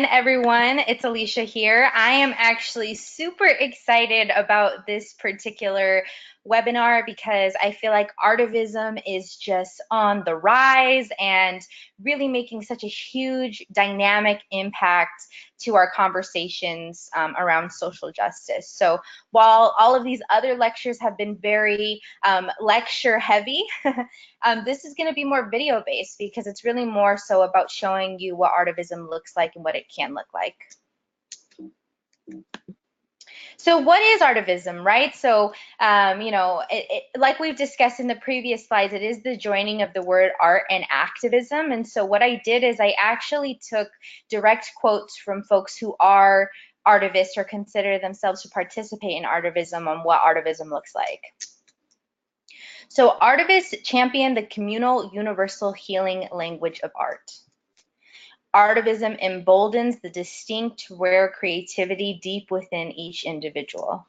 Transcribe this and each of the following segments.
Everyone, it's Alyshia here. I am actually super excited about this particular webinar because I feel like artivism is just on the rise and really making such a huge dynamic impact to our conversations around social justice. So while all of these other lectures have been very lecture heavy, this is going to be more video based because it's really more so about showing you what artivism looks like and what it can look like. So what is artivism, right? So, like we've discussed in the previous slides, it is the joining of the word art and activism. And so what I did is I actually took direct quotes from folks who are artivists or consider themselves to participate in artivism on what artivism looks like. So artivists champion the communal universal healing language of art. Artivism emboldens the distinct, rare creativity deep within each individual.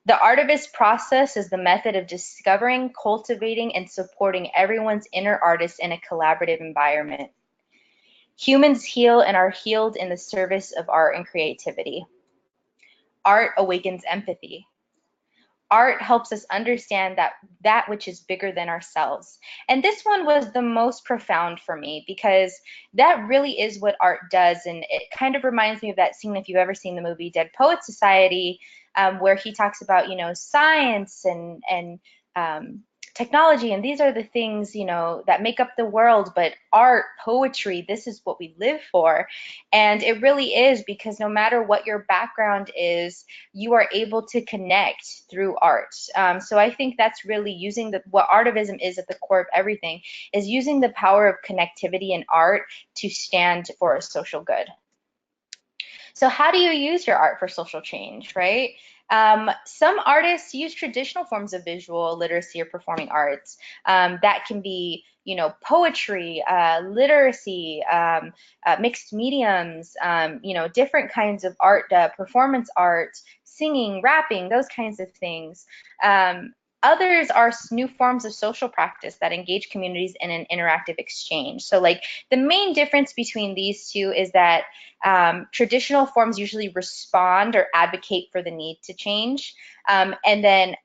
The artivist process is the method of discovering, cultivating, and supporting everyone's inner artist in a collaborative environment. Humans heal and are healed in the service of art and creativity. Art awakens empathy. Art helps us understand that which is bigger than ourselves. And this one was the most profound for me because that really is what art does. And it kind of reminds me of that scene, if you've ever seen the movie Dead Poets Society, where he talks about, science and technology, and these are the things, that make up the world, but art, poetry, this is what we live for. And it really is, because no matter what your background is, you are able to connect through art. So I think that's really using what artivism is at the core of everything, is using the power of connectivity in art to stand for a social good. So how do you use your art for social change, right? Some artists use traditional forms of visual literacy or performing arts. That can be, poetry, literacy, mixed mediums, different kinds of art, performance art, singing, rapping, those kinds of things. Others are new forms of social practice that engage communities in an interactive exchange. So like the main difference between these two is that traditional forms usually respond or advocate for the need to change. And then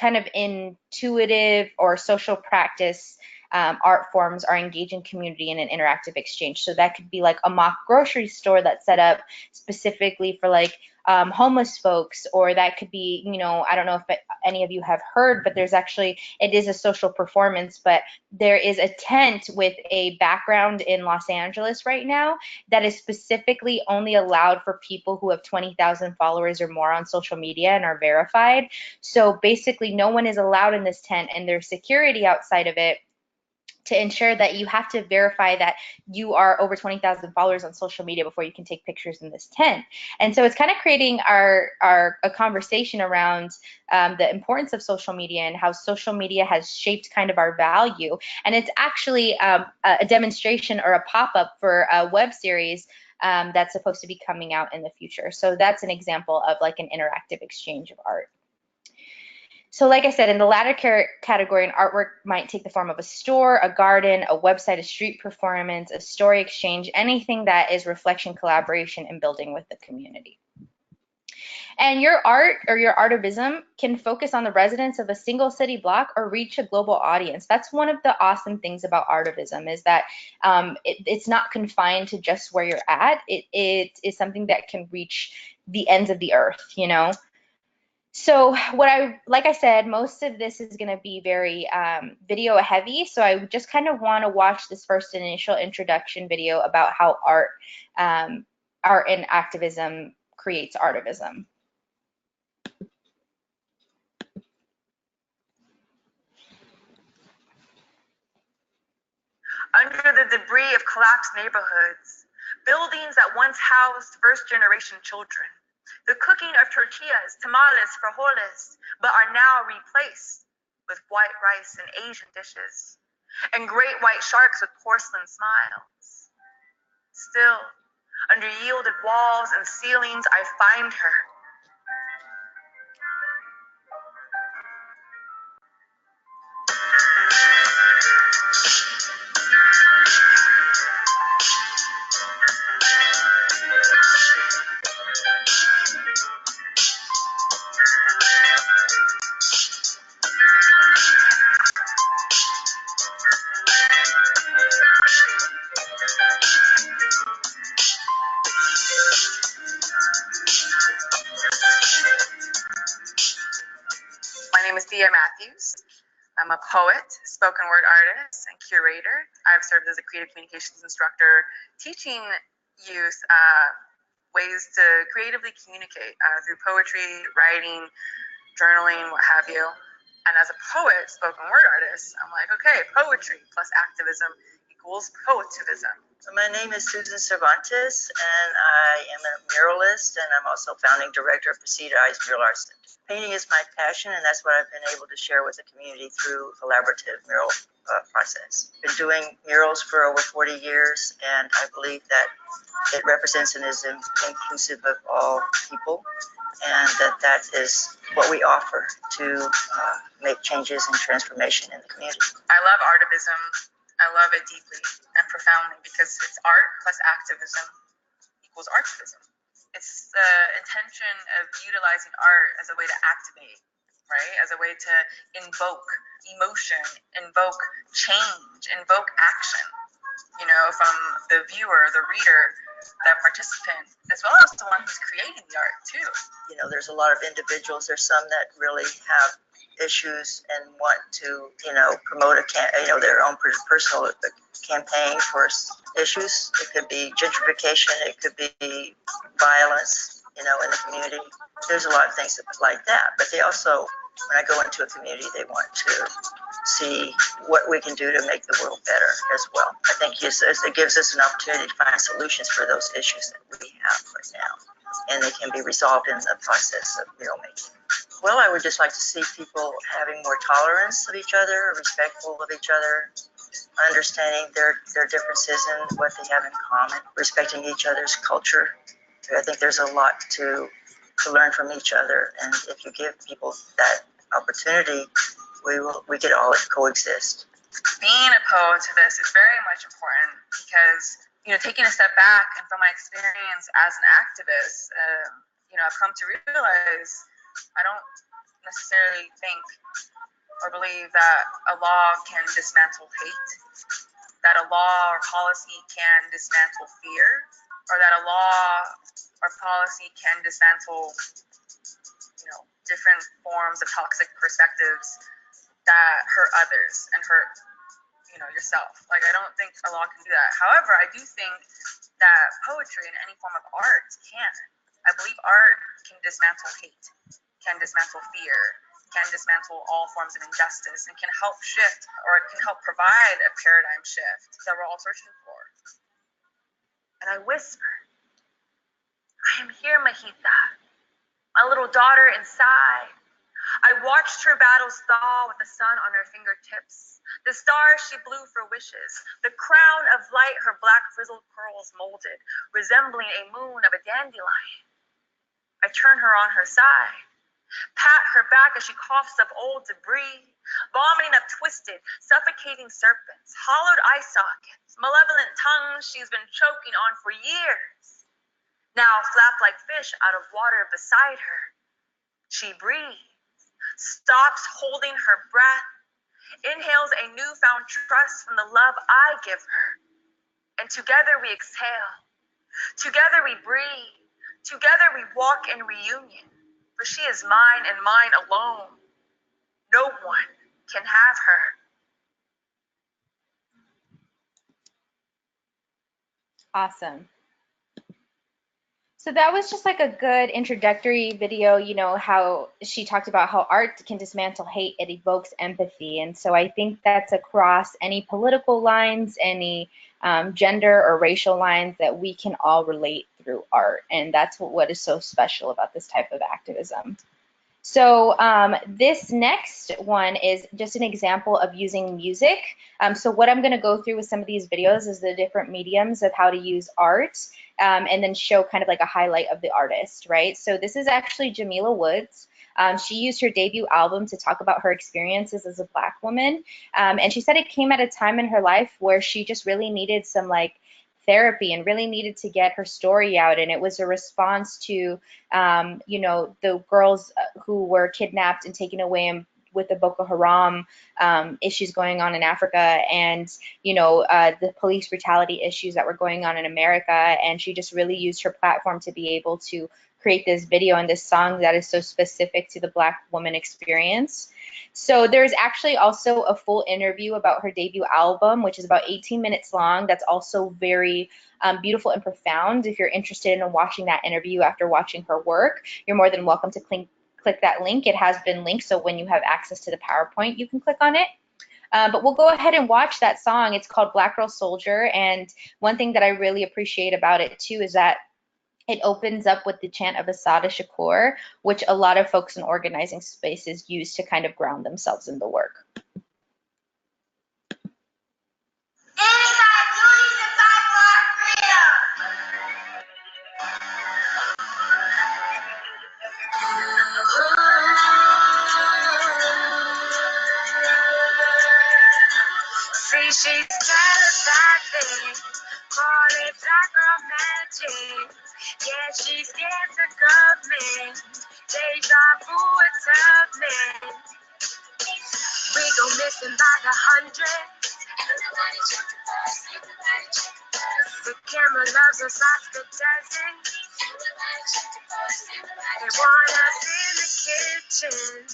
kind of intuitive or social practice art forms are engaging community in an interactive exchange. So that could be like a mock grocery store that's set up specifically for like homeless folks, or that could be, I don't know if any of you have heard, but it is a social performance, but there is a tent with a background in Los Angeles right now that is specifically only allowed for people who have 20,000 followers or more on social media and are verified. So basically no one is allowed in this tent, and there's security outside of it to ensure that you have to verify that you are over 20,000 followers on social media before you can take pictures in this tent. And so it's kind of creating a conversation around the importance of social media and how social media has shaped kind of our value. And it's actually a demonstration or a pop-up for a web series that's supposed to be coming out in the future. So that's an example of like an interactive exchange of art. So like I said, in the latter category, an artwork might take the form of a store, a garden, a website, a street performance, a story exchange, anything that is reflection, collaboration, and building with the community. And your art or your artivism can focus on the residents of a single city block or reach a global audience. That's one of the awesome things about artivism, is that it's not confined to just where you're at. It is something that can reach the ends of the earth, So like I said, most of this is going to be very video heavy. So I just kind of want to watch this first initial introduction video about how art and activism creates artivism. Under the debris of collapsed neighborhoods, buildings that once housed first-generation children, the cooking of tortillas, tamales, frijoles, but are now replaced with white rice and Asian dishes, and great white sharks with porcelain smiles. Still, under yielded walls and ceilings, I find her. Sophia Matthews. I'm a poet, spoken word artist, and curator. I've served as a creative communications instructor, teaching youth ways to creatively communicate through poetry, writing, journaling, what have you. And as a poet, spoken word artist, I'm like, okay, poetry plus activism equals poetivism. So my name is Susan Cervantes, and I am a muralist, and I'm also founding director of Preceded Eyes Mural Arts. Painting is my passion, and that's what I've been able to share with the community through collaborative mural process. Been doing murals for over 40 years, and I believe that it represents and is inclusive of all people, and that is what we offer to make changes and transformation in the community. I love artivism. I love it deeply and profoundly because it's art plus activism equals artivism. It's the intention of utilizing art as a way to activate, right? As a way to invoke emotion, invoke change, invoke action, from the viewer, the reader, the participant, as well as the one who's creating the art too. There's a lot of individuals. There's some that really have issues and want to, promote their own personal campaign for issues. It could be gentrification. It could be violence, in the community. There's a lot of things like that. But they also, when I go into a community, they want to see what we can do to make the world better as well. I think it gives us an opportunity to find solutions for those issues that we have right now, and they can be resolved in the process of mural making. Well, I would just like to see people having more tolerance of each other, respectful of each other, understanding their differences and what they have in common, respecting each other's culture. I think there's a lot to learn from each other, and if you give people that opportunity, we could all coexist. Being a poetivist is very much important because, taking a step back and from my experience as an activist, I've come to realize I don't necessarily think or believe that a law can dismantle hate, that a law or policy can dismantle fear, or that a law or policy can dismantle, different forms of toxic perspectives that hurt others and hurt, yourself. Like, I don't think a law can do that. However, I do think that poetry and any form of art can. I believe art can dismantle hate, can dismantle fear, can dismantle all forms of injustice, and can help shift, or it can help provide a paradigm shift that we're all searching for. And I whisper, I am here, Mahita, my little daughter inside. I watched her battles thaw with the sun on her fingertips. The stars she blew for wishes, the crown of light her black frizzled curls molded, resembling a moon of a dandelion. I turn her on her side, pat her back as she coughs up old debris, vomiting up twisted, suffocating serpents, hollowed eye sockets, malevolent tongues she's been choking on for years. Now flap like fish out of water beside her. She breathes, stops holding her breath, inhales a newfound trust from the love I give her. And together we exhale. Together we breathe. Together we walk in reunion. For she is mine and mine alone. No one can have her. Awesome. So that was just like a good introductory video, how she talked about how art can dismantle hate, it evokes empathy. And so I think that's across any political lines, any gender or racial lines, that we can all relate through art. And that's what is so special about this type of activism. So this next one is just an example of using music. So what I'm going to go through with some of these videos is the different mediums of how to use art, and then show kind of like a highlight of the artist, right? So this is actually Jamila Woods. She used her debut album to talk about her experiences as a Black woman, and she said it came at a time in her life where she just really needed some therapy and really needed to get her story out. And it was a response to, the girls who were kidnapped and taken away and with the Boko Haram issues going on in Africa, and the police brutality issues that were going on in America, and she just really used her platform to be able to create this video and this song that is so specific to the Black woman experience. So there's actually also a full interview about her debut album, which is about 18 minutes long. That's also very beautiful and profound. If you're interested in watching that interview after watching her work, you're more than welcome to click that link. It has been linked, so when you have access to the PowerPoint, you can click on it. But we'll go ahead and watch that song. It's called Black Girl Soldier, and one thing that I really appreciate about it too is that it opens up with the chant of Assata Shakur, which a lot of folks in organizing spaces use to kind of ground themselves in the work. See, she's telepathic, call it black girl magic. Yeah, she's scared to government, deja vu a tough man. We go missing by the hundreds. The camera loves us, Oscar doesn't. They want us in the kitchen,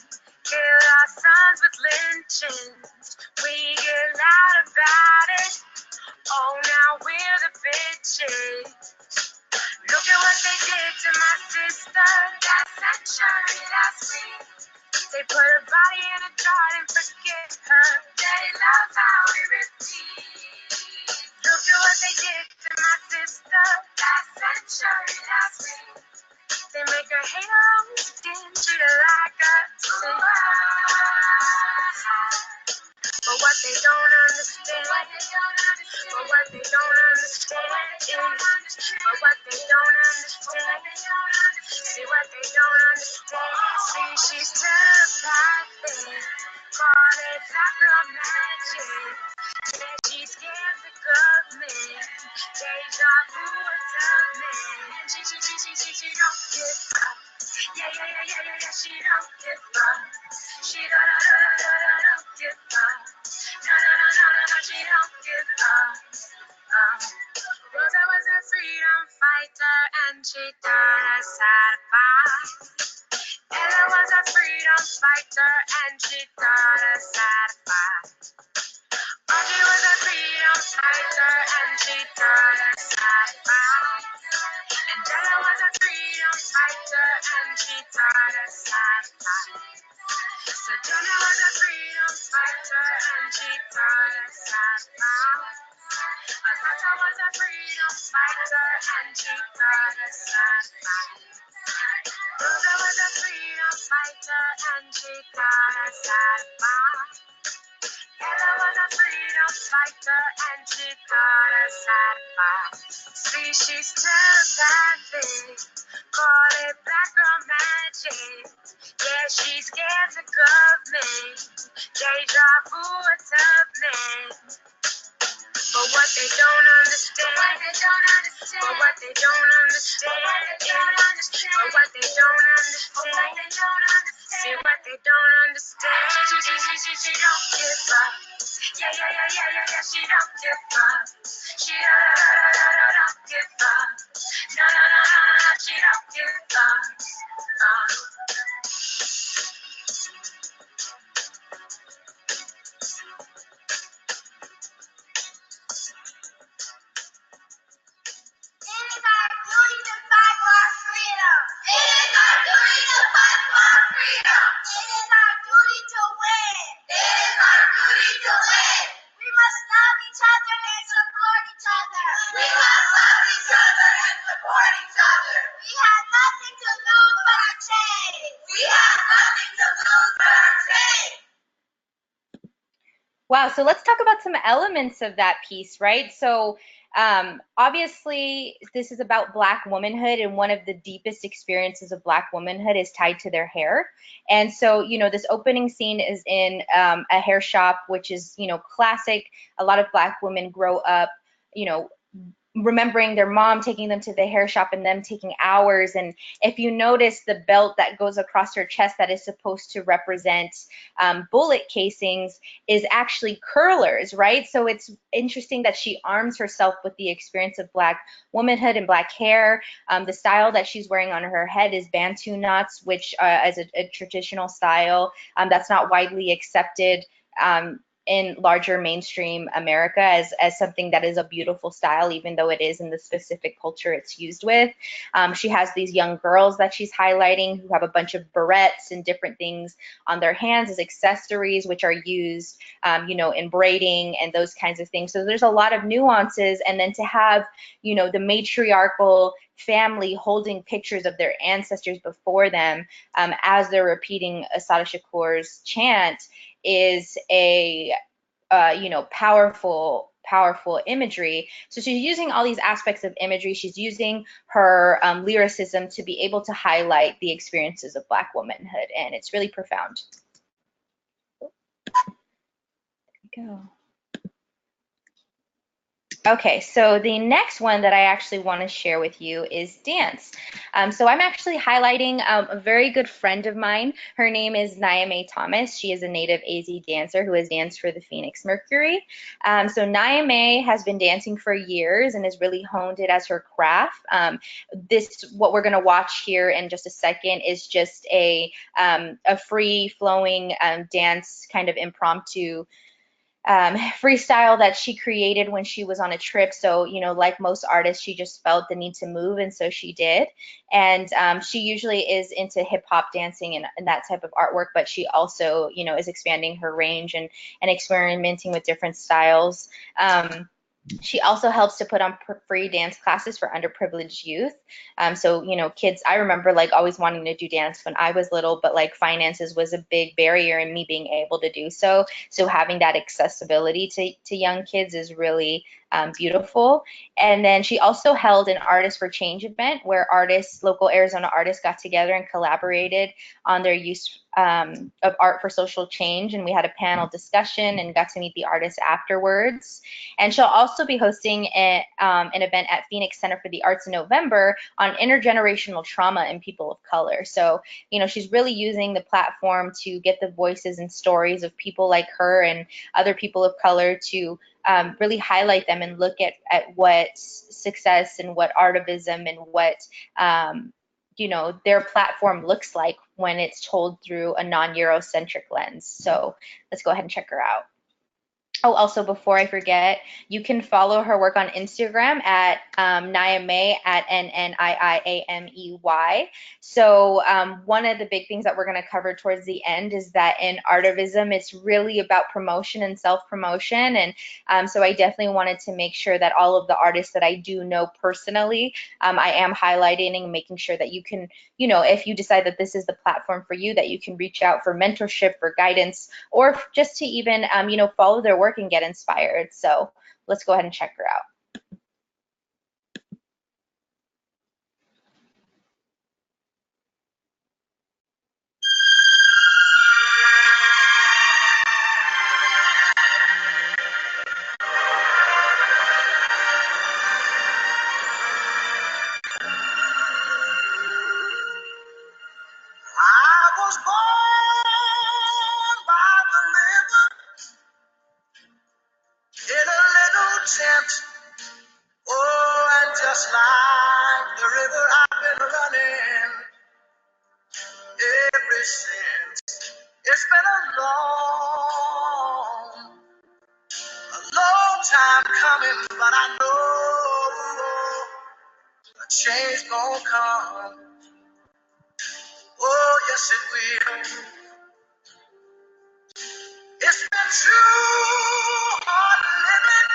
kill our sons with lynchings. We get loud about it. Oh, now we're the bitches. Look at what they did to my sister. That century last week. They put her body in a jar and forget her. They love how we repeat. Look at what they did to my sister. That century last week. They make her hate her own skin, treat her like a sin. But what they don't understand, but what they don't understand is, but what they don't understand, see what they don't understand, see she's telepathic, call it black girl magic, yeah she's scared the government, deja vu a tough man, she don't give up, yeah, she don't give up, she don't give up. No, she don't give up. Rosa was a freedom fighter and she died satisfied. Ella was a freedom fighter and she died satisfied. Audrey was a freedom fighter and she died satisfied. And Ella was a freedom fighter and she died satisfied. So Jenna was a freedom fighter and she died satisfied. Asata was a freedom fighter and she died satisfied. Rosa was a freedom fighter and she died satisfied. Ella was a freedom fighter and she died satisfied. See, she's telepathic, call it black girl magic. Yeah, she's scared to government, deja vu a tough man. But what they don't understand, but what they don't understand, but what they don't understand, see what they don't understand, she don't give up, yeah, she don't give up, she don't give up, no, she don't give up, Wow, so let's talk about some elements of that piece, right? So obviously this is about Black womanhood, and one of the deepest experiences of Black womanhood is tied to their hair. And so, this opening scene is in a hair shop, which is, classic. A lot of Black women grow up, remembering their mom taking them to the hair shop and them taking hours. And if you notice the belt that goes across her chest that is supposed to represent bullet casings is actually curlers, right? So it's interesting that she arms herself with the experience of Black womanhood and Black hair. The style that she's wearing on her head is Bantu knots, which is a traditional style that's not widely accepted in larger mainstream America as something that is a beautiful style, even though it is in the specific culture it's used with. She has these young girls that she's highlighting who have a bunch of barrettes and different things on their hands as accessories, which are used, in braiding and those kinds of things. So there's a lot of nuances. And then to have, the matriarchal family holding pictures of their ancestors before them as they're repeating Assata Shakur's chant is a powerful imagery. So she's using all these aspects of imagery. She's using her lyricism to be able to highlight the experiences of Black womanhood, and it's really profound. There we go. Okay, so the next one that I actually want to share with you is dance. So I'm actually highlighting a very good friend of mine. Her name is Niamey Thomas. She is a native AZ dancer who has danced for the Phoenix Mercury. So Niamey has been dancing for years and has really honed it as her craft. What we're going to watch here in just a second is just a free-flowing dance, kind of impromptu freestyle that she created when she was on a trip. So, like most artists, she just felt the need to move, and so she did. And she usually is into hip hop dancing and that type of artwork, but she also, is expanding her range and experimenting with different styles. She also helps to put on free dance classes for underprivileged youth. So, kids, I remember like always wanting to do dance when I was little, but like finances was a big barrier in me being able to do so. So having that accessibility to young kids is really beautiful. And then she also held an Artists for Change event where local Arizona artists got together and collaborated on their use of art for social change. And we had a panel discussion and got to meet the artists afterwards. And she'll also be hosting an event at Phoenix Center for the Arts in November on intergenerational trauma and people of color. So, she's really using the platform to get the voices and stories of people like her and other people of color to really highlight them and look at what success and what artivism and what their platform looks like when it's told through a non-Eurocentric lens. So let's go ahead and check her out. Oh, also, before I forget, you can follow her work on Instagram at Niamey at NNIIAMEY. So one of the big things that we're going to cover towards the end is that in artivism, it's really about promotion and self-promotion. And so I definitely wanted to make sure that all of the artists that I do know personally, I am highlighting and making sure that you can, if you decide that this is the platform for you, that you can reach out for mentorship, for guidance, or just to even, follow their work and get inspired. So let's go ahead and check her out. I was born by the river in a little tent. Oh, and just like the river, I've been running ever since. It's been a long time coming, but I know a change gonna come. Oh, yes, it will. It's been too hard living,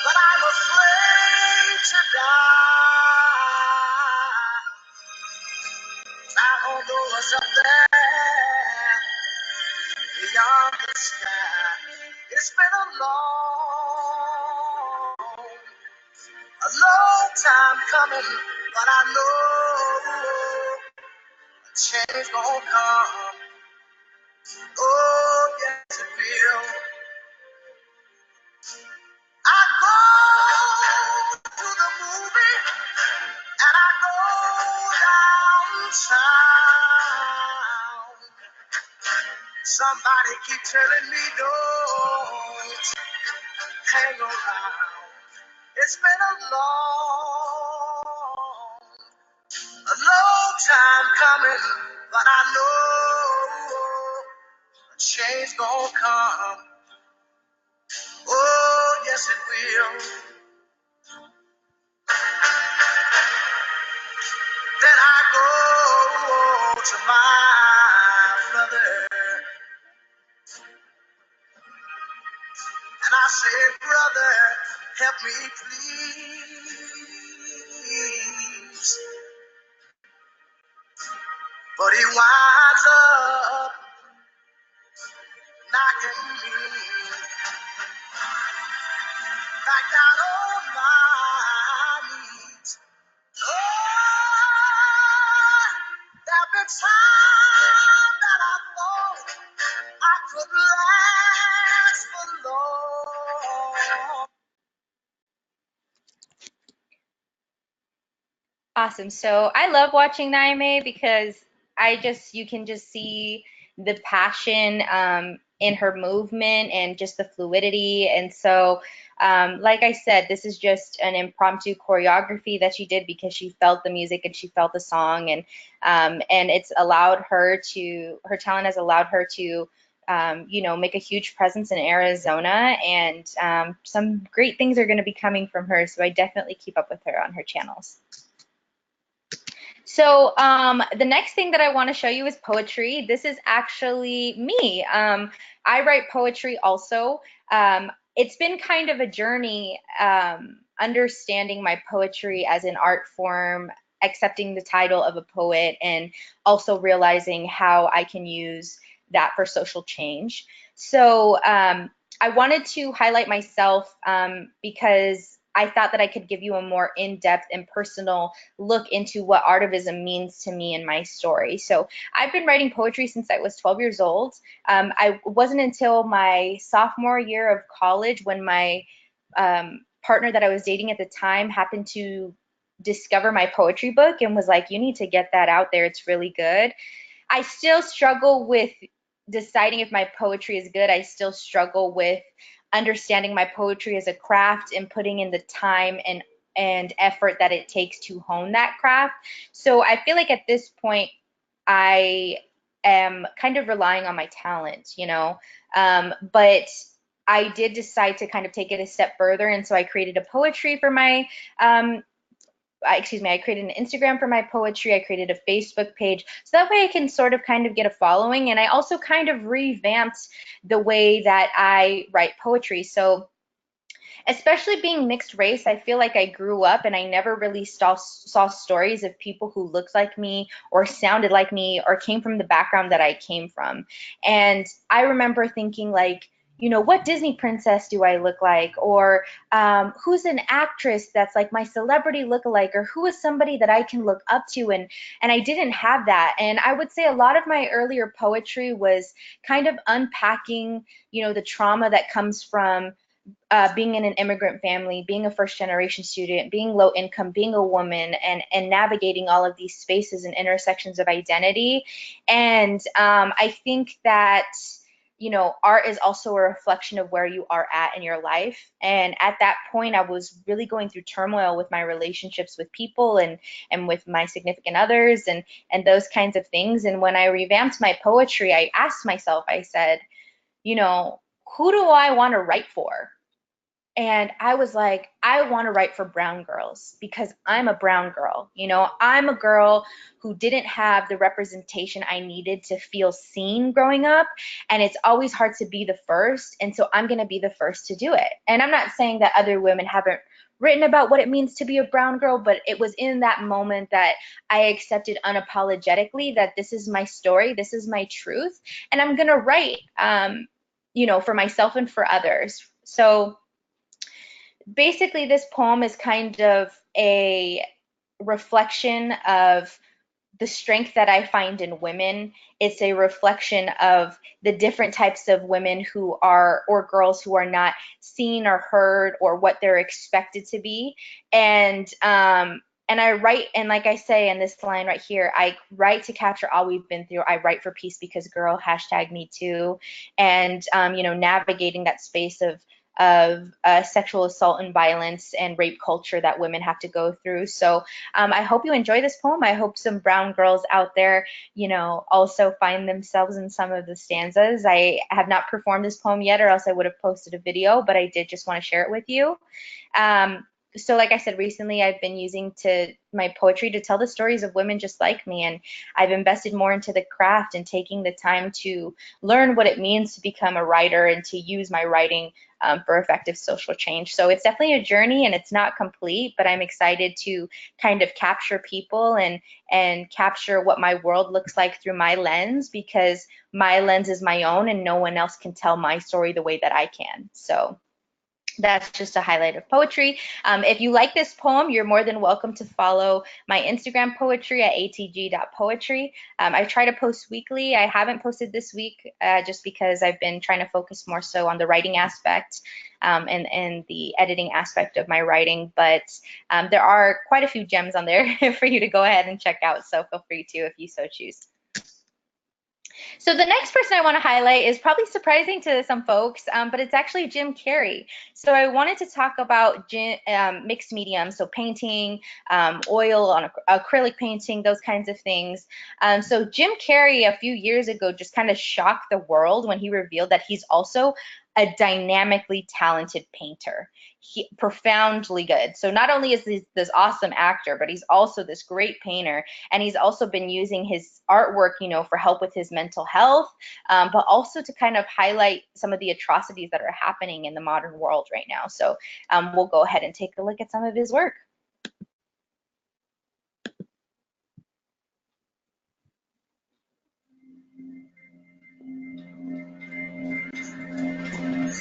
but I'm afraid to die. I don't know what's up there beyond the sky. It's been a long time coming, but I know a change gonna come. Oh, yes, it will. I go sound. Somebody keep telling me don't hang around. It's been a long time coming, but I know a change gonna come. Oh, yes it will. Then I go to my brother and I said, brother, help me please. But he winds up knocking me back down on my knees. Lord, there've been times that I thought I could last for long. Awesome. So I love watching Naime because you can just see the passion in her movement and just the fluidity. And so, like I said, this is just an impromptu choreography that she did because she felt the music and she felt the song, and it's allowed her to, her talent has allowed her to, make a huge presence in Arizona, and some great things are going to be coming from her. So I definitely keep up with her on her channels. So the next thing that I want to show you is poetry. This is actually me. I write poetry also. It's been kind of a journey understanding my poetry as an art form, accepting the title of a poet, and also realizing how I can use that for social change. So I wanted to highlight myself because I thought that I could give you a more in-depth and personal look into what artivism means to me and my story. So I've been writing poetry since I was 12 years old. I wasn't until my sophomore year of college when my partner that I was dating at the time happened to discover my poetry book and was like, you need to get that out there. It's really good. I still struggle with deciding if my poetry is good. I still struggle with understanding my poetry as a craft and putting in the time and effort that it takes to hone that craft. So I feel like at this point I am kind of relying on my talent, but I did decide to kind of take it a step further, and so I created a poetry for my I created an Instagram for my poetry. I created a Facebook page. So that way I can sort of kind of get a following. And I also kind of revamped the way that I write poetry. So especially being mixed race, I feel like I grew up and I never really saw stories of people who looked like me or sounded like me or came from the background that I came from. And I remember thinking like, what Disney princess do I look like? Or who's an actress that's like my celebrity lookalike? Or who is somebody that I can look up to? And I didn't have that. And I would say a lot of my earlier poetry was kind of unpacking, the trauma that comes from being in an immigrant family, being a first generation student, being low income, being a woman, and navigating all of these spaces and intersections of identity. And I think that, art is also a reflection of where you are at in your life. And at that point, I was really going through turmoil with my relationships with people and with my significant others and those kinds of things. And when I revamped my poetry, I asked myself, I said, who do I want to write for? And I was like, I want to write for brown girls because I'm a brown girl. I'm a girl who didn't have the representation I needed to feel seen growing up. And it's always hard to be the first. And so I'm going to be the first to do it. And I'm not saying that other women haven't written about what it means to be a brown girl, but it was in that moment that I accepted unapologetically that this is my story, this is my truth, and I'm going to write, for myself and for others. So basically, this poem is kind of a reflection of the strength that I find in women. It's a reflection of the different types of women who are, or girls who are not seen or heard or what they're expected to be. And And I write, and like I say in this line right here, I write to capture all we've been through. I write for peace because girl, hashtag me too. And, you know, navigating that space of sexual assault and violence and rape culture that women have to go through. So I hope you enjoy this poem. I hope some brown girls out there, you know, also find themselves in some of the stanzas. I have not performed this poem yet, or else I would have posted a video, but I did just want to share it with you. Um, so like I said, recently I've been using my poetry to tell the stories of women just like me, and I've invested more into the craft and taking the time to learn what it means to become a writer and to use my writing for effective social change. So it's definitely a journey and it's not complete, but I'm excited to kind of capture people and capture what my world looks like through my lens, because my lens is my own and no one else can tell my story the way that I can. So that's just a highlight of poetry. If you like this poem, you're more than welcome to follow my Instagram poetry at atg.poetry. I try to post weekly. I haven't posted this week just because I've been trying to focus more so on the writing aspect and the editing aspect of my writing. But there are quite a few gems on there for you to go ahead and check out. So feel free to if you so choose. So the next person I want to highlight is probably surprising to some folks, but it's actually Jim Carrey. So I wanted to talk about mixed medium, so painting, oil on acrylic painting, those kinds of things. So Jim Carrey a few years ago just kind of shocked the world when he revealed that he's also a dynamically talented painter. Profoundly good. So not only is this awesome actor, but he's also this great painter, and he's also been using his artwork, you know, for help with his mental health, but also to kind of highlight some of the atrocities that are happening in the modern world right now. So we'll go ahead and take a look at some of his work.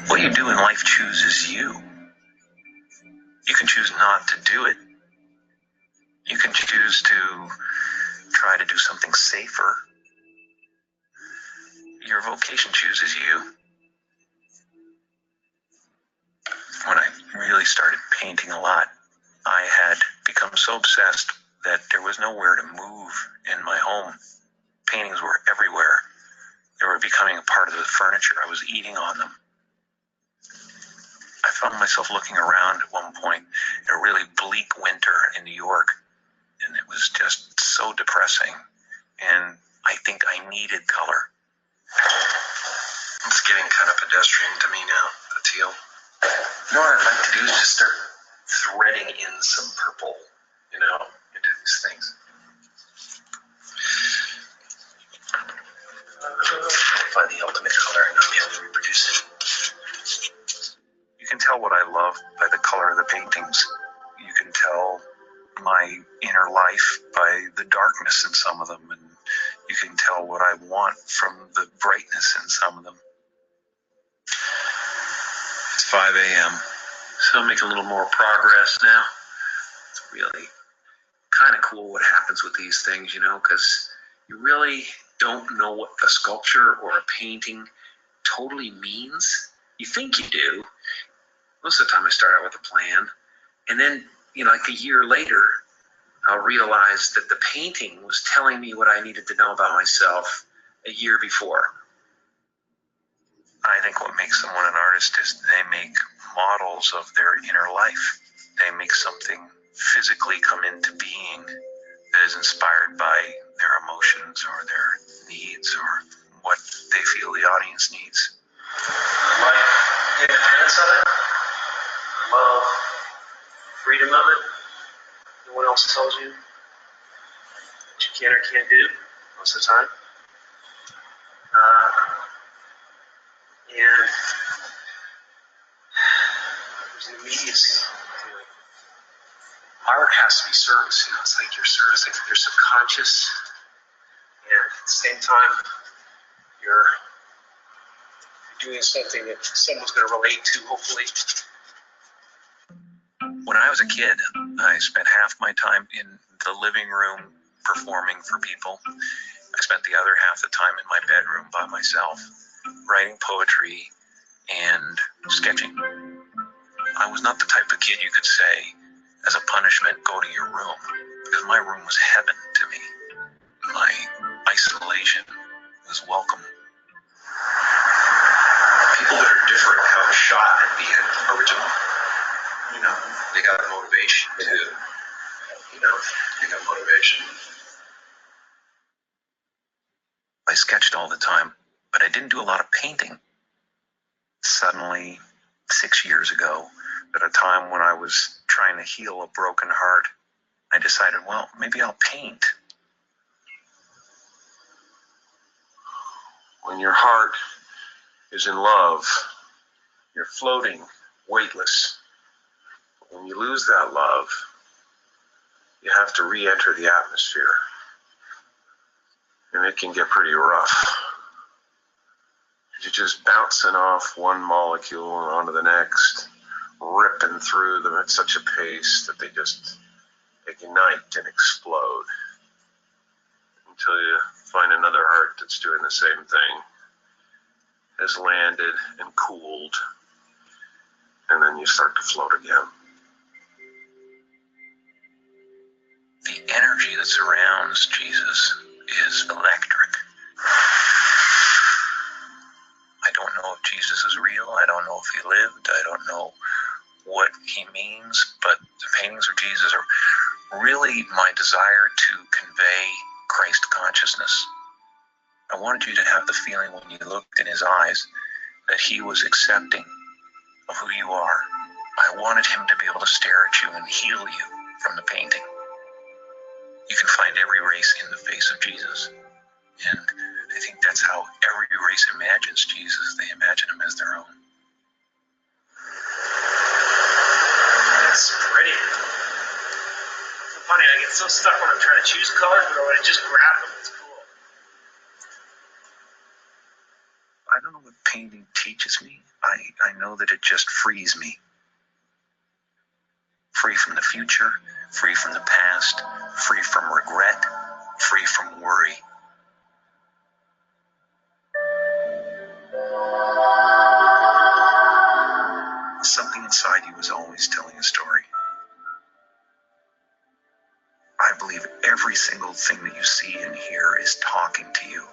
What you do in life chooses you. You can choose not to do it. You can choose to try to do something safer. Your vocation chooses you. When I really started painting a lot, I had become so obsessed that there was nowhere to move in my home. Paintings were everywhere. They were becoming a part of the furniture. I was eating on them. I found myself looking around at one point in a really bleak winter in New York, and it was just so depressing. And I think I needed color. It's getting kind of pedestrian to me now, the teal. You know what I'd like to do is just start threading in some purple, you know, into these things. Find the ultimate color and not be able to reproduce it. You can tell what I love by the color of the paintings. You can tell my inner life by the darkness in some of them, and you can tell what I want from the brightness in some of them. It's 5 a.m., so I'm making a little more progress now. It's really kind of cool what happens with these things, you know, because you really don't know what a sculpture or a painting totally means. You think you do. Most of the time I start out with a plan, and then, you know, like a year later, I'll realize that the painting was telling me what I needed to know about myself a year before. I think what makes someone an artist is they make models of their inner life. They make something physically come into being that is inspired by their emotions or their needs or what they feel the audience needs. Like independence of it, love, freedom of it. No one else tells you what you can or can't do most of the time. And there's an immediacy to it. Art has to be service, you know, it's like you're servicing your subconscious, and at the same time, you're doing something that someone's going to relate to, hopefully. When I was a kid, I spent half my time in the living room performing for people. I spent the other half the time in my bedroom by myself, writing poetry and sketching. I was not the type of kid you could say as a punishment, go to your room, because my room was heaven to me. My isolation was welcome. People that are different have a shot at being original. You know, they got motivation to, they got motivation. I sketched all the time, but I didn't do a lot of painting. Suddenly, 6 years ago, at a time when I was trying to heal a broken heart, I decided, well, maybe I'll paint. When your heart is in love, you're floating, weightless. When you lose that love, you have to re-enter the atmosphere. And it can get pretty rough. You're just bouncing off one molecule onto the next, ripping through them at such a pace that they just ignite and explode until you find another heart that's doing the same thing, has landed and cooled, and then you start to float again. The energy that surrounds Jesus is electric. I don't know if Jesus is real. I don't know if he lived. I don't know what he means, but the paintings of Jesus are really my desire to convey Christ consciousness. I wanted you to have the feeling when you looked in his eyes that he was accepting of who you are. I wanted him to be able to stare at you and heal you from the painting. You can find every race in the face of Jesus. And I think that's how every race imagines Jesus. They imagine him as their own. That's pretty. So funny, I get so stuck when I'm trying to choose colors, but when I just grab them, it's cool. I don't know what painting teaches me. I know that it just frees me. Free from the future, free from the past, free from regret, free from worry. Something inside you is always telling a story. I believe every single thing that you see and hear is talking to you.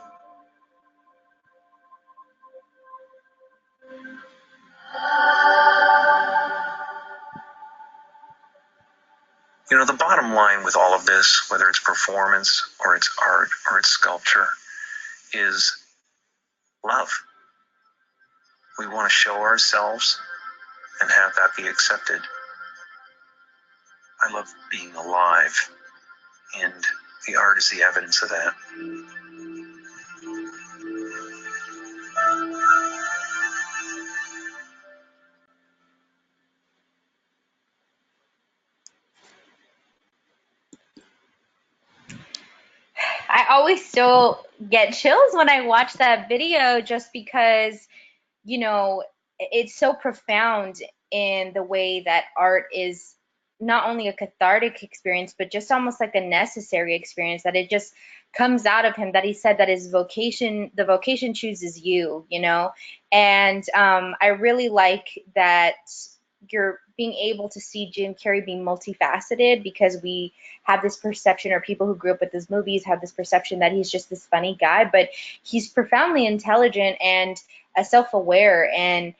You know, the bottom line with all of this, whether it's performance or it's art or it's sculpture, is love. We want to show ourselves and have that be accepted. I love being alive, and the art is the evidence of that. I always still get chills when I watch that video just because, you know, it's so profound in the way that art is not only a cathartic experience, but just almost like a necessary experience, that it just comes out of him, that he said that his vocation, the vocation chooses you, you know? And I really like that you're being able to see Jim Carrey being multifaceted, because we have this perception, or people who grew up with his movies have this perception that he's just this funny guy, but he's profoundly intelligent and self-aware, and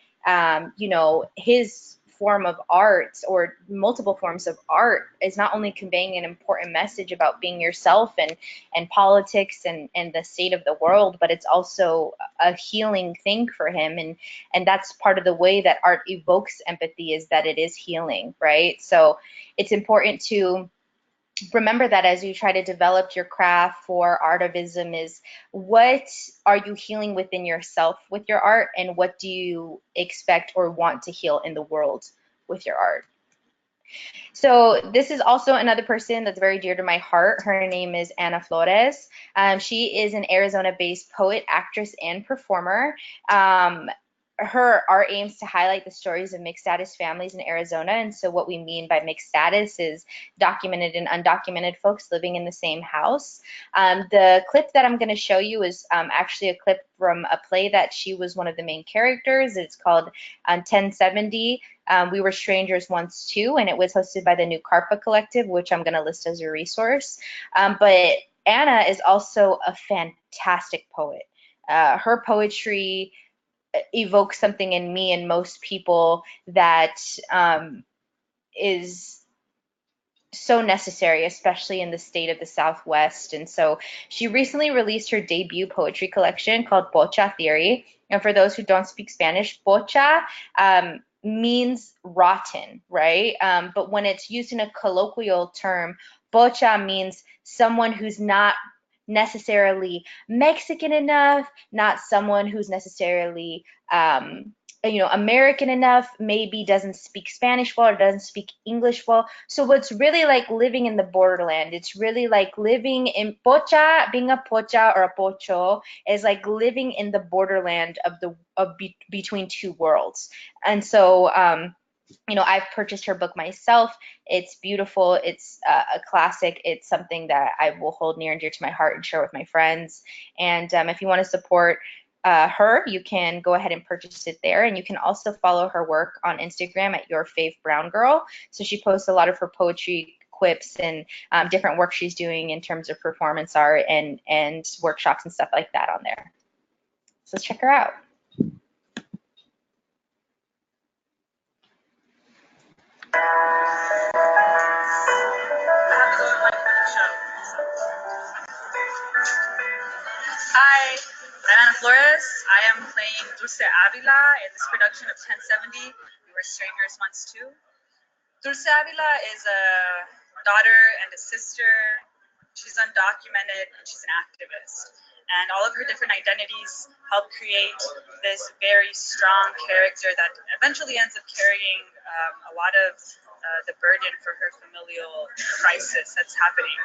you know, his form of art, or multiple forms of art, is not only conveying an important message about being yourself and politics and the state of the world, but it's also a healing thing for him, and that's part of the way that art evokes empathy, is that it is healing, right? So it's important to remember that as you try to develop your craft for artivism, is what are you healing within yourself with your art, and what do you expect or want to heal in the world with your art? So this is also another person that's very dear to my heart. Her name is Ana Flores. She is an Arizona-based poet, actress, and performer. her art aims to highlight the stories of mixed status families in Arizona. And so what we mean by mixed status is documented and undocumented folks living in the same house. The clip that I'm going to show you is actually a clip from a play that she was one of the main characters. It's called 1070. We Were Strangers Once Too, and it was hosted by the New Carpa Collective, which I'm going to list as a resource. But Anna is also a fantastic poet. Her poetry evokes something in me and most people that is so necessary, especially in the state of the Southwest. And so she recently released her debut poetry collection called Pocha Theory. And for those who don't speak Spanish, pocha means rotten, right? But when it's used in a colloquial term, pocha means someone who's not necessarily Mexican enough, not someone who's necessarily American enough, maybe doesn't speak Spanish well or doesn't speak English well. So it's really like living in the borderland. It's really like living in pocha, being a pocha or a pocho is like living in the borderland of between two worlds. And so I've purchased her book myself. It's beautiful. It's a classic. It's something that I will hold near and dear to my heart and share with my friends. And if you want to support her, you can go ahead and purchase it there. And you can also follow her work on Instagram at Your Fave Brown Girl. So she posts a lot of her poetry quips and different work she's doing in terms of performance art and workshops and stuff like that on there. So let's check her out. Hi, I'm Ana Flores. I am playing Dulce Avila in this production of 1070. We Were Strangers Once Too. Dulce Avila is a daughter and a sister. She's undocumented and she's an activist. And all of her different identities help create this very strong character that eventually ends up carrying a lot of the burden for her familial crisis that's happening.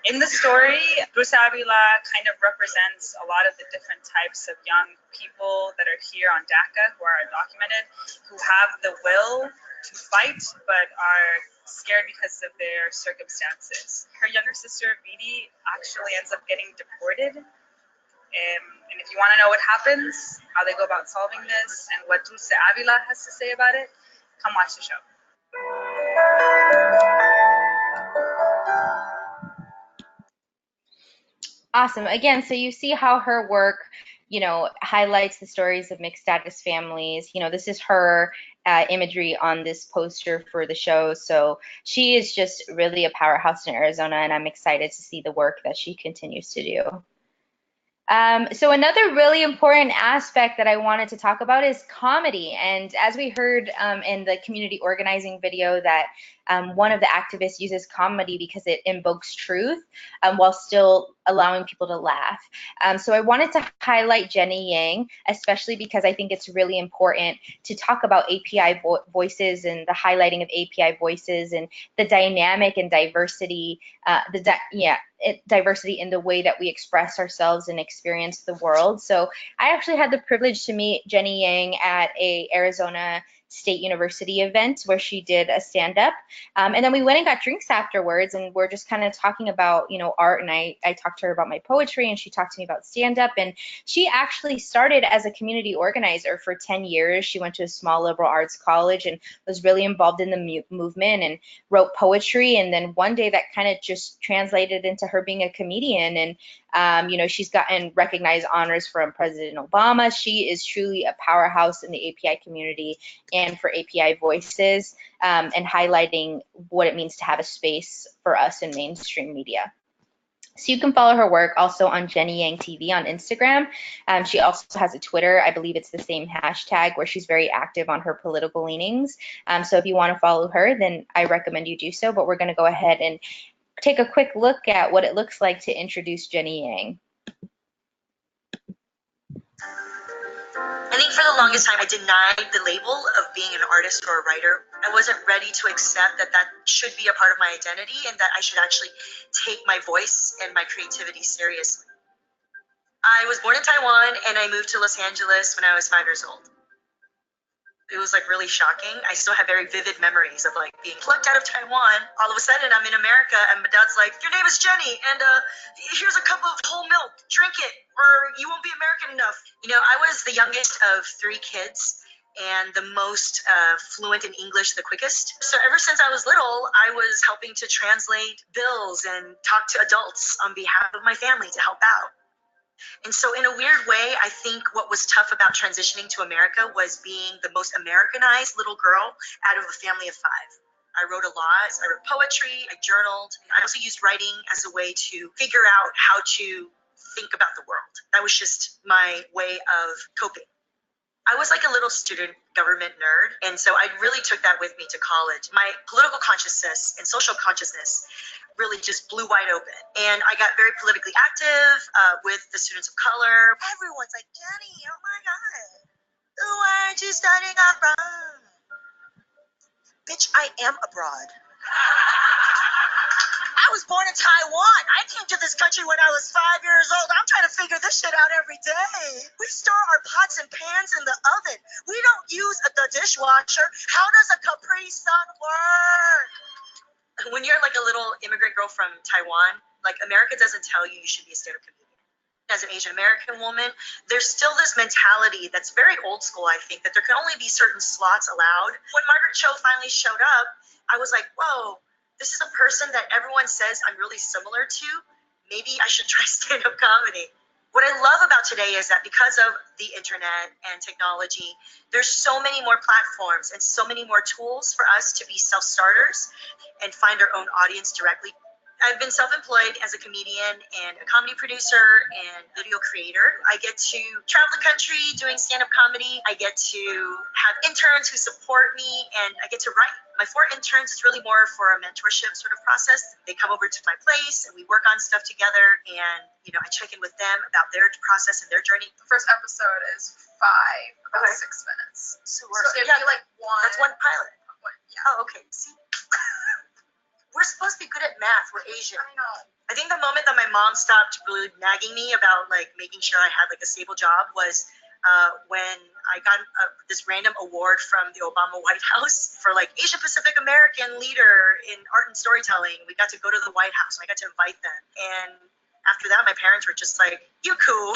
In the story, Dulce Avila kind of represents a lot of the different types of young people that are here on DACA who are undocumented, who have the will to fight but are scared because of their circumstances. Her younger sister, Vidi, actually ends up getting deported. And if you want to know what happens, how they go about solving this, and what Dulce Avila has to say about it, come watch the show. Awesome. Again, so you see how her work, highlights the stories of mixed status families. This is her imagery on this poster for the show. So she is just really a powerhouse in Arizona, and I'm excited to see the work that she continues to do. So another really important aspect that I wanted to talk about is comedy. And as we heard in the community organizing video, that one of the activists uses comedy because it invokes truth while still allowing people to laugh. So I wanted to highlight Jenny Yang, especially because I think it's really important to talk about API voices and the highlighting of API voices and the dynamic and diversity, diversity in the way that we express ourselves and experience the world. So I actually had the privilege to meet Jenny Yang at a Arizona State University event where she did a stand-up, and then we went and got drinks afterwards, and we're just kind of talking about art, and I talked to her about my poetry, and she talked to me about stand-up. And she actually started as a community organizer for 10 years. She went to a small liberal arts college and was really involved in the movement and wrote poetry, and then one day that kind of just translated into her being a comedian. And she's gotten recognized honors from President Obama. She is truly a powerhouse in the API community and for API voices, and highlighting what it means to have a space for us in mainstream media. So you can follow her work also on Jenny Yang TV on Instagram. She also has a Twitter. I believe it's the same hashtag, where she's very active on her political leanings. So if you want to follow her, then I recommend you do so. But we're going to go ahead and take a quick look at what it looks like to introduce Jenny Yang. I think for the longest time I denied the label of being an artist or a writer. I wasn't ready to accept that should be a part of my identity and that I should actually take my voice and my creativity seriously. I was born in Taiwan and I moved to Los Angeles when I was 5 years old. It was like really shocking. I still have very vivid memories of like being plucked out of Taiwan. All of a sudden I'm in America and my dad's like, your name is Jenny and here's a cup of whole milk, drink it or you won't be American enough. You know, I was the youngest of 3 kids and the most fluent in English the quickest. So ever since I was little, I was helping to translate bills and talk to adults on behalf of my family to help out. And so in a weird way, I think what was tough about transitioning to America was being the most Americanized little girl out of a family of 5. I wrote a lot. I wrote poetry. I journaled. I also used writing as a way to figure out how to think about the world. That was just my way of coping. I was like a little student government nerd, and so I really took that with me to college. My political consciousness and social consciousness really just blew wide open. And I got very politically active with the students of color. Everyone's like, Jenny, oh my God, why aren't you studying abroad? Bitch, I am abroad. I was born in Taiwan. I came to this country when I was 5 years old. I'm trying to figure this shit out every day. We store our pots and pans in the oven. We don't use the dishwasher. How does a Capri Sun work? When you're like a little immigrant girl from Taiwan, like America doesn't tell you you should be a stand-up comedian. As an Asian American woman, there's still this mentality that's very old school, I think, that there can only be certain slots allowed. When Margaret Cho finally showed up, I was like, whoa, this is a person that everyone says I'm really similar to. Maybe I should try stand-up comedy. What I love about today is that because of the internet and technology, there's so many more platforms and so many more tools for us to be self-starters and find our own audience directly. I've been self-employed as a comedian and a comedy producer and video creator. I get to travel the country doing stand-up comedy. I get to have interns who support me and I get to write. My 4 interns is really more for a mentorship sort of process. They come over to my place and we work on stuff together and, you know, I check in with them about their process and their journey. The first episode is 5, about 6 minutes. So it'd be like one. That's one pilot. Yeah. Oh, okay. See? We're supposed to be good at math. We're Asian. I know. I think the moment that my mom stopped really nagging me about like making sure I had like a stable job was when I got this random award from the Obama White House for like Asian Pacific American leader in art and storytelling. We got to go to the White House. And I got to invite them. And after that, my parents were just like, "You cool."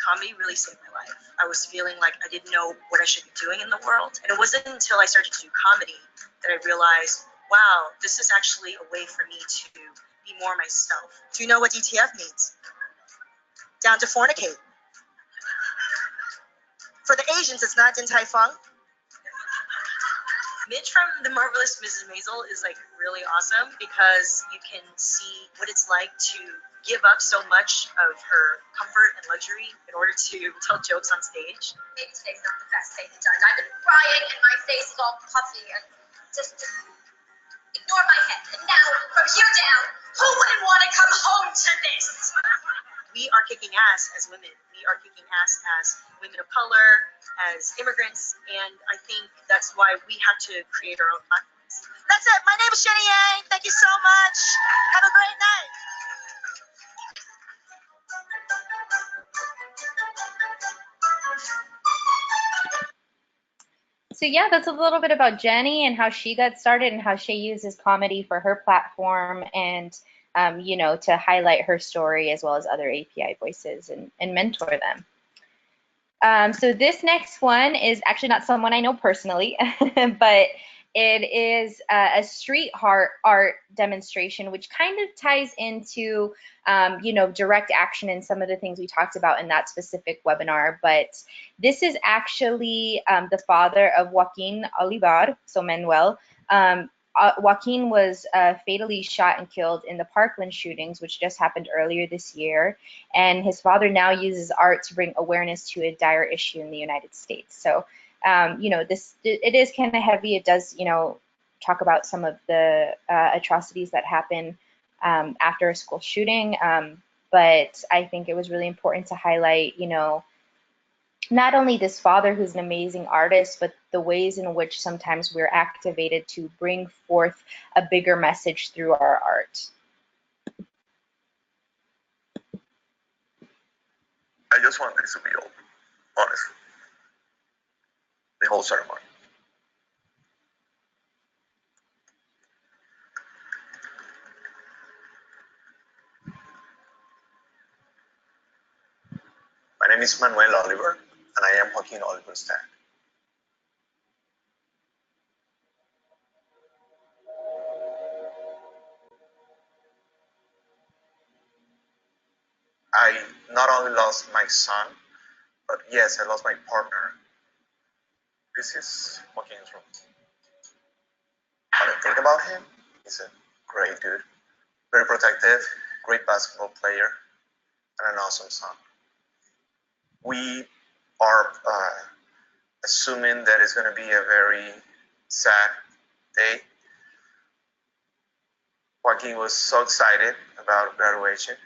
Comedy really saved my life. I was feeling like I didn't know what I should be doing in the world. And it wasn't until I started to do comedy that I realized, wow, this is actually a way for me to be more myself. Do you know what DTF means? Down to fornicate. For the Asians, it's not Din Tai Fung. Midge from The Marvelous Mrs. Maisel is like really awesome because you can see what it's like to give up so much of her comfort and luxury in order to tell jokes on stage. Maybe today's not the best day to judge. I've been crying and my face is all puffy and just ignore my head. And now, from here down, who wouldn't want to come home to this? We are kicking ass as women. We are kicking ass as women of color, as immigrants, and I think that's why we have to create our own platforms. That's it. My name is Jenny Yang. Thank you so much. Have a great night. So yeah, that's a little bit about Jenny and how she got started and how she uses comedy for her platform and you know, to highlight her story as well as other API voices and mentor them. So this next one is actually not someone I know personally, but it is a street art demonstration, which kind of ties into, you know, direct action and some of the things we talked about in that specific webinar. But this is actually the father of Joaquin Olivar, so Manuel. Joaquin was fatally shot and killed in the Parkland shootings, which just happened earlier this year. And his father now uses art to bring awareness to a dire issue in the United States. So, you know, it is kind of heavy. It does, you know, talk about some of the atrocities that happen after a school shooting. But I think it was really important to highlight, you know, not only this father who's an amazing artist, but the ways in which sometimes we're activated to bring forth a bigger message through our art. I just want this to be over, honestly. the whole ceremony. My name is Manuel Oliver, and I am Joaquin Oliver's dad. I not only lost my son, but yes, I lost my partner. This is Joaquin's room. What I think about him, he's a great dude, very protective, great basketball player, and an awesome son. We are assuming that it's going to be a very sad day. Joaquin was so excited about graduation,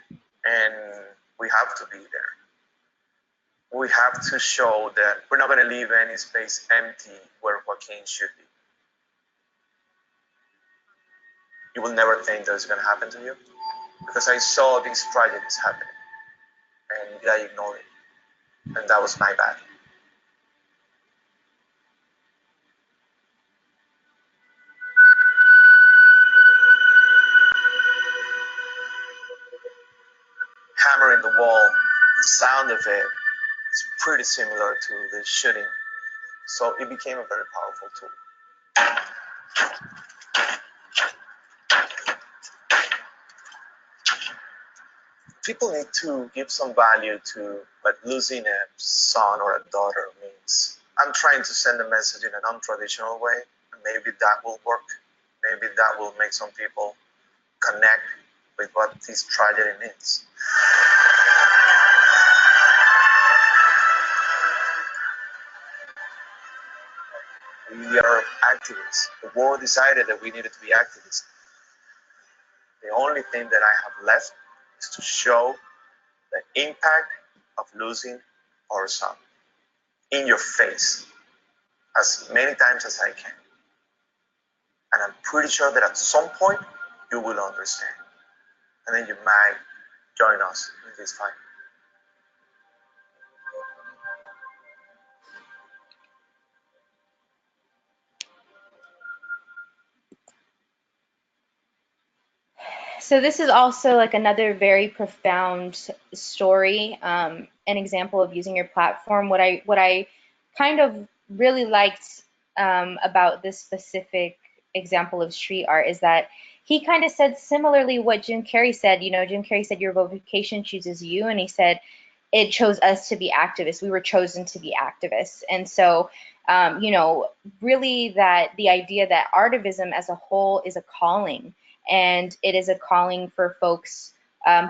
and we have to be there. We have to show that we're not going to leave any space empty where Joaquin should be. You will never think that it's going to happen to you, because I saw these tragedies happening, and I ignored it, and that was my bad. Hammering the wall, the sound of it is pretty similar to the shooting, so it became a very powerful tool. People need to give some value to what losing a son or a daughter means. I'm trying to send a message in a non-traditional way, and maybe that will work. Maybe that will make some people connect with what this tragedy means. We are activists. The world decided that we needed to be activists. The only thing that I have left is to show the impact of losing our son in your face as many times as I can. And I'm pretty sure that at some point you will understand. And then you might join us in this fight. So this is also like another very profound story, an example of using your platform. What I kind of really liked about this specific example of street art is that he kind of said similarly what Jim Carrey said. You know, Jim Carrey said your vocation chooses you, and he said it chose us to be activists. We were chosen to be activists, and so you know, really that the idea that artivism as a whole is a calling. And it is a calling for folks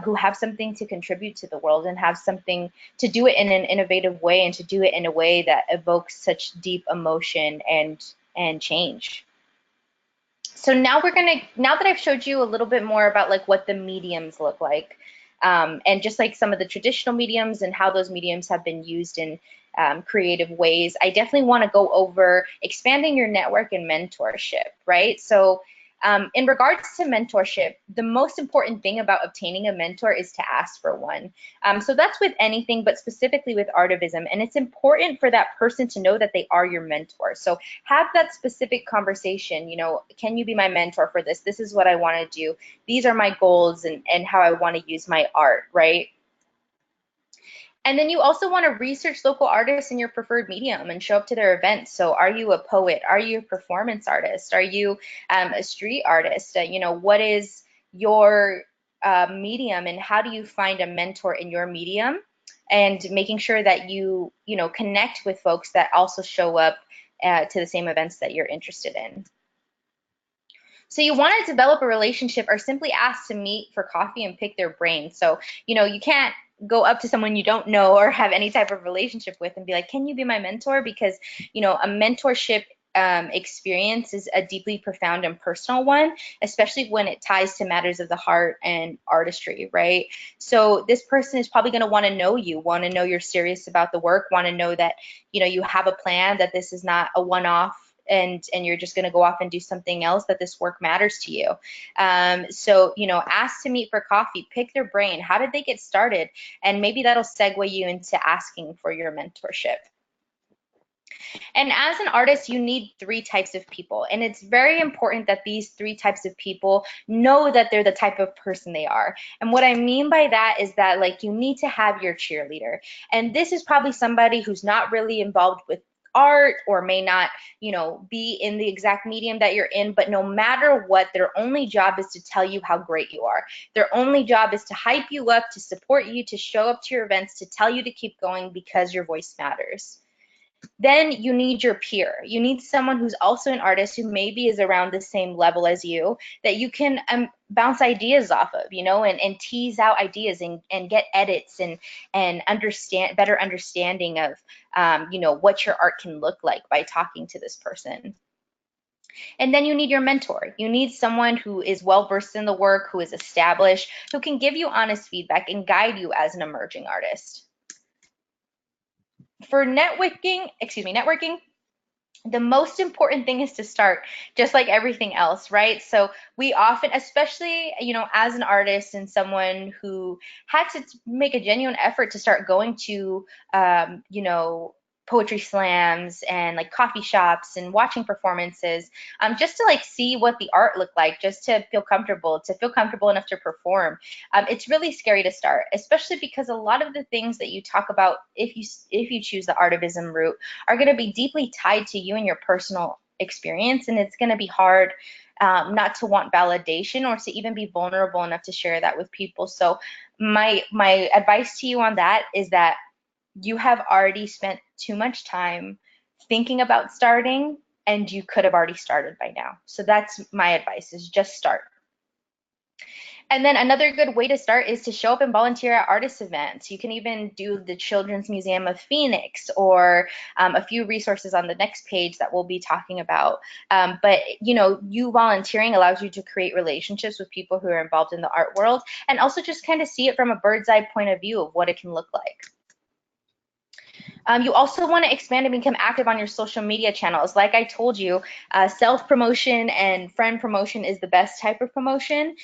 who have something to contribute to the world and have something to do it in an innovative way and to do it in a way that evokes such deep emotion and change. So now now that I've showed you a little bit more about like what the mediums look like, and just like some of the traditional mediums and how those mediums have been used in creative ways, I definitely want to go over expanding your network and mentorship, right? So in regards to mentorship, the most important thing about obtaining a mentor is to ask for one. So that's with anything, but specifically with artivism. And it's important for that person to know that they are your mentor. So have that specific conversation, you know, can you be my mentor for this? This is what I want to do. These are my goals and how I want to use my art, right? And then you also want to research local artists in your preferred medium and show up to their events. So are you a poet? Are you a performance artist? Are you a street artist? You know, what is your medium and how do you find a mentor in your medium? And making sure that you know, connect with folks that also show up to the same events that you're interested in. So you want to develop a relationship or simply ask to meet for coffee and pick their brain. So, you know, you can't go up to someone you don't know or have any type of relationship with and be like, can you be my mentor? Because, you know, a mentorship experience is a deeply profound and personal one, especially when it ties to matters of the heart and artistry, right? So this person is probably going to want to know you, want to know you're serious about the work, want to know that, you know, you have a plan, that this is not a one-off and you're just going to go off and do something else, that this work matters to you. So, you know, ask to meet for coffee, pick their brain. How did they get started? And maybe that'll segue you into asking for your mentorship. And as an artist, you need 3 types of people. And it's very important that these 3 types of people know that they're the type of person they are. And what I mean by that is that, like, you need to have your cheerleader. And this is probably somebody who's not really involved with art or may not, be in the exact medium that you're in, but no matter what, their only job is to tell you how great you are. Their only job is to hype you up, to support you, to show up to your events, to tell you to keep going because your voice matters. Then you need your peer. You need someone who's also an artist who maybe is around the same level as you that you can bounce ideas off of, and tease out ideas and get edits and understand better understanding of, what your art can look like by talking to this person. And then you need your mentor. You need someone who is well versed in the work, who is established, who can give you honest feedback and guide you as an emerging artist. For networking, the most important thing is to start, just like everything else, right? So we often, especially, as an artist and someone who had to make a genuine effort to start going to, poetry slams and like coffee shops and watching performances, just to like see what the art looked like, just to feel comfortable enough to perform. It's really scary to start, especially because a lot of the things that you talk about, if you choose the artivism route, are going to be deeply tied to you and your personal experience, and it's going to be hard not to want validation or to even be vulnerable enough to share that with people. So my advice to you on that is that you have already spent too much time thinking about starting, and you could have already started by now. So that's my advice, is just start. And then another good way to start is to show up and volunteer at artist events. You can even do the Children's Museum of Phoenix, or a few resources on the next page that we'll be talking about. But you volunteering allows you to create relationships with people who are involved in the art world, and also just kind of see it from a bird's eye point of view of what it can look like. You also want to expand and become active on your social media channels. Like I told you, self-promotion and friend promotion is the best type of promotion.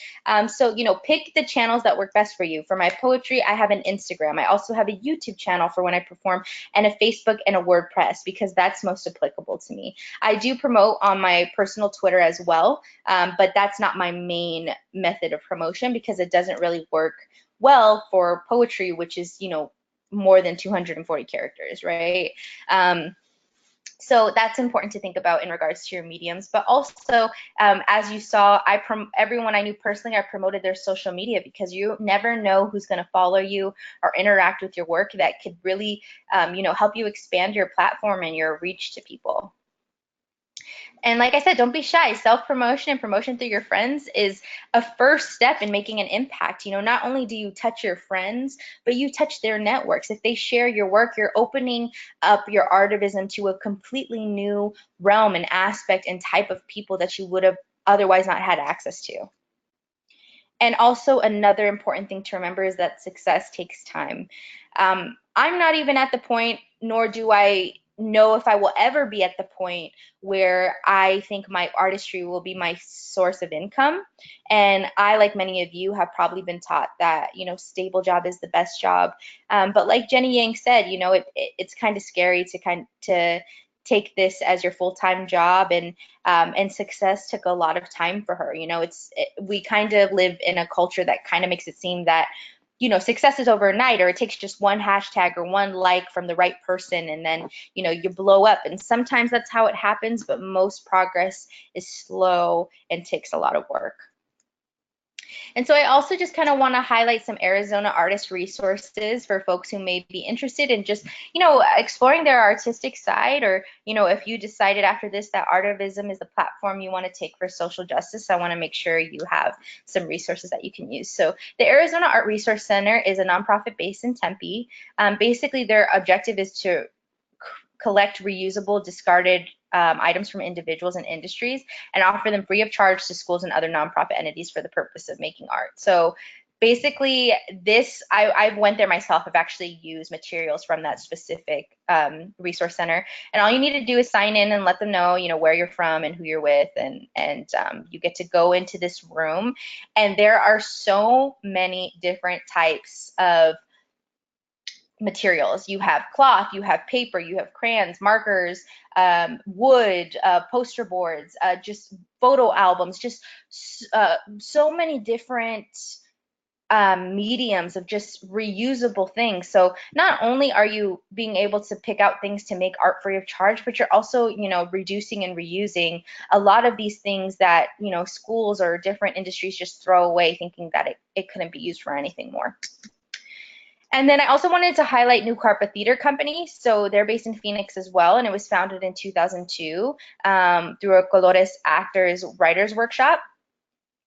So, pick the channels that work best for you. For my poetry, I have an Instagram. I also have a YouTube channel for when I perform, and a Facebook and a WordPress, because that's most applicable to me. I do promote on my personal Twitter as well, but that's not my main method of promotion because it doesn't really work well for poetry, which is, more than 240 characters, right? So that's important to think about in regards to your mediums. But also, as you saw, everyone I knew personally, I promoted their social media, because you never know who's going to follow you or interact with your work that could really, help you expand your platform and your reach to people. And like I said, don't be shy. Self-promotion and promotion through your friends is a first step in making an impact. Not only do you touch your friends, but you touch their networks. If they share your work, you're opening up your artivism to a completely new realm and aspect and type of people that you would have otherwise not had access to. And also, another important thing to remember is that success takes time. I'm not even at the point, nor do I know if I will ever be at the point where I think my artistry will be my source of income. And I, like many of you, have probably been taught that, stable job is the best job. But like Jenny Yang said, it's kind of scary to take this as your full-time job, and success took a lot of time for her. We kind of live in a culture that kind of makes it seem that success is overnight, or it takes just one hashtag or one like from the right person, and then you blow up. And sometimes that's how it happens, but most progress is slow and takes a lot of work. And so I also just kind of want to highlight some Arizona artist resources for folks who may be interested in just, exploring their artistic side, or, if you decided after this that artivism is the platform you want to take for social justice, I want to make sure you have some resources that you can use. So the Arizona Art Resource Center is a nonprofit based in Tempe. Basically, their objective is to collect reusable, discarded items from individuals and industries and offer them free of charge to schools and other nonprofit entities for the purpose of making art. So basically, I went there myself. I've actually used materials from that specific resource center, and all you need to do is sign in and let them know, where you're from and who you're with, and you get to go into this room, and there are so many different types of materials. You have cloth, you have paper, you have crayons, markers, wood, poster boards, just photo albums, just so many different mediums of just reusable things. So not only are you being able to pick out things to make art free of charge, but you're also, reducing and reusing a lot of these things that, schools or different industries just throw away thinking that it couldn't be used for anything more. And then I also wanted to highlight New Carpa Theater Company. So they're based in Phoenix as well, and it was founded in 2002 through a Colores Actors Writers Workshop.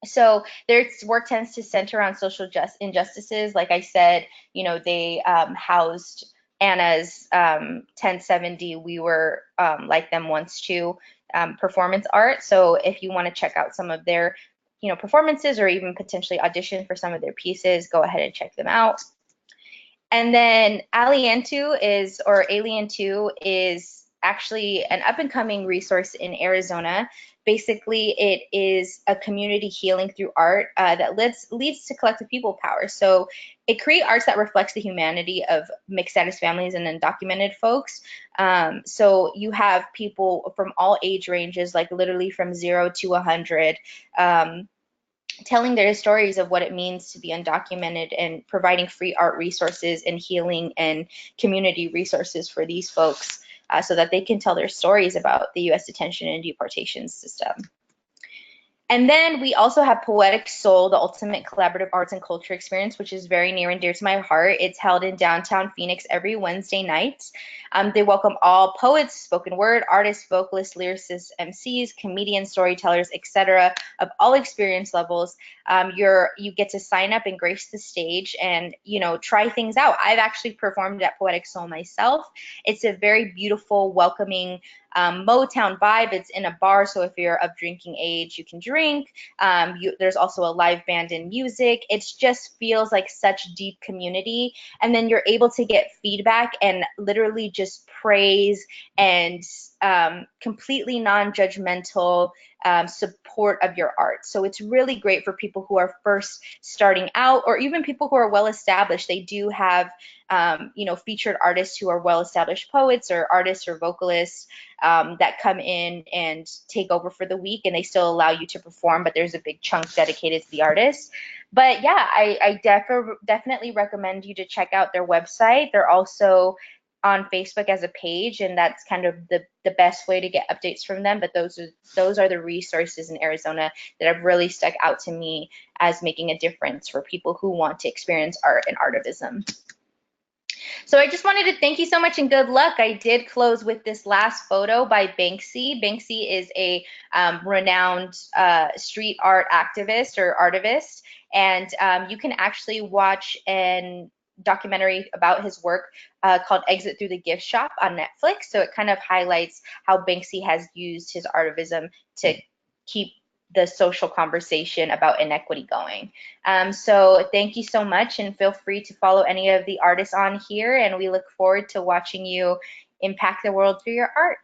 So their work tends to center on social injustices. Like I said, they housed Anna's 1070, We Were Like Them Once Too performance art. So if you want to check out some of their, performances or even potentially audition for some of their pieces, go ahead and check them out. And then Alientu is actually an up-and-coming resource in Arizona. Basically, it is a community healing through art that leads to collective people power. So it creates arts that reflects the humanity of mixed status families and undocumented folks. So you have people from all age ranges, like literally from 0 to 100, telling their stories of what it means to be undocumented and providing free art resources and healing and community resources for these folks so that they can tell their stories about the U.S. detention and deportation system. And then we also have Poetic Soul, the ultimate collaborative arts and culture experience, which is very near and dear to my heart. It's held in downtown Phoenix every Wednesday night. They welcome all poets, spoken word, artists, vocalists, lyricists, MCs, comedians, storytellers, etc., of all experience levels. You get to sign up and grace the stage and, try things out. I've actually performed at Poetic Soul myself. It's a very beautiful, welcoming Motown vibe. It's in a bar, so if you're of drinking age, you can drink. There's also a live band and music. It just feels like such deep community. And then you're able to get feedback and literally just praise and completely non-judgmental support of your art. So it's really great for people who are first starting out, or even people who are well established. They do have featured artists who are well-established poets or artists or vocalists that come in and take over for the week, and they still allow you to perform, but there's a big chunk dedicated to the artist. But yeah, I definitely recommend you to check out their website. They're also on Facebook as a page, and that's kind of the best way to get updates from them. But those are the resources in Arizona that have really stuck out to me as making a difference for people who want to experience art and artivism. So I just wanted to thank you so much and good luck. I did close with this last photo by Banksy. Banksy is a renowned street art activist or artivist, and you can actually watch an documentary about his work called Exit Through the Gift Shop on Netflix. So it kind of highlights how Banksy has used his artivism to keep the social conversation about inequity going. So thank you so much, and feel free to follow any of the artists on here, and we look forward to watching you impact the world through your art.